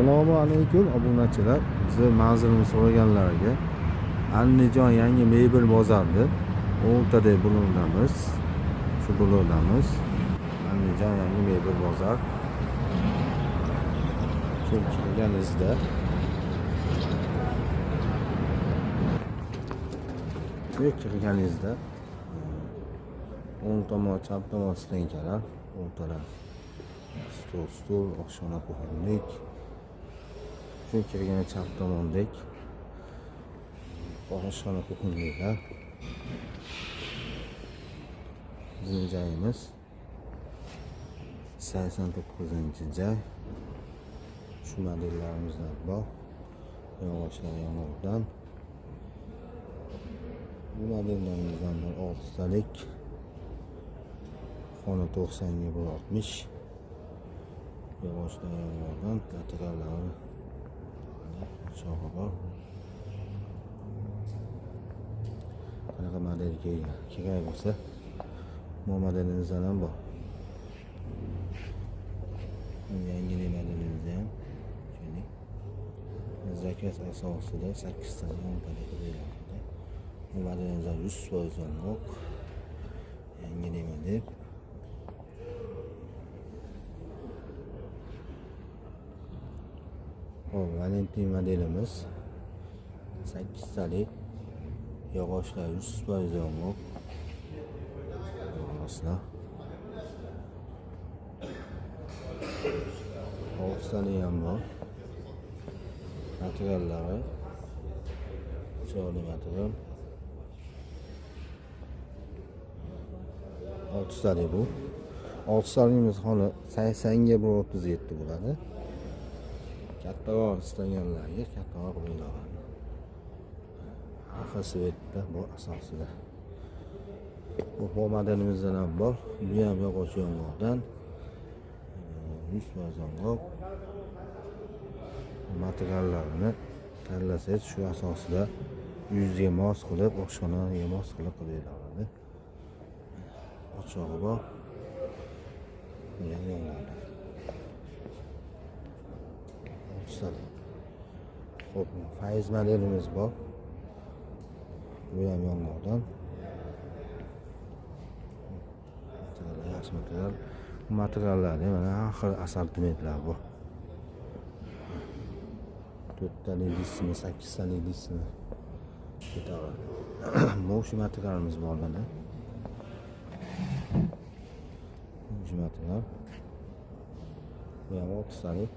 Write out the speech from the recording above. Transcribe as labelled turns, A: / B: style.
A: Assalomu alaykum obunachilar. Bizni manzilni so'raganlarga Andijon yangi mebel bozorida 10 ta bo'lindamiz. Shu bo'lindamiz. Andijon yangi mebel bozor. Shu kirganingizda o'ng tomon, chap tomon stenkalar, o'rtalar stol, oshxona kuxonlik. Shu kirgan chap tomondek oshxona kuxonliklar. Bizning joyimiz 89-joy. Shu modellarimizdan bor. Yog'ochlar yong'oqdan. Bu modellarimizdan 6 talik. Xona 90 ga 60. Yog'ochlar yong'oqdan materiallari bor. Qanaqa model kerak bo'lsa, bu modelimizdan ham bor. Yangi modelimizda ham zakaz asosida 8 ta yo'ntalik beriladi. Bu modelimizda 100% yong'oq. Yangi model. Valentin modelimiz 8 talik. Yog'ochlar 100% yong'oq. Asla 6 talik ham bor. Materiallari chiroyli material. 6 talik bu. 6 taligimiz hali 80 ga 137 bo'ladi. Kattaroq istaganlarga kattaroq qo'yiladi. Arxa svetda bu asosida. Bu modelimizdan ham bor. Bu ham yog'och yong'oqdan. 100% yong'oq. Materiallarini tanlasangiz shu asosida yuzga mos qilib, oshxonaga mos qilib qo'yiladi. Ochig'i bor. Yangi Xo'p, faiz modelimiz bor. Bu ham yong'oqdan. Yaxshi material. Bu materiallarda mana har xil assortimentlar bor. 4 talik dismi, 8 talik dismi ketadi. Bu shu materialimiz bor mana. Shu material. Bu ham 6 talik.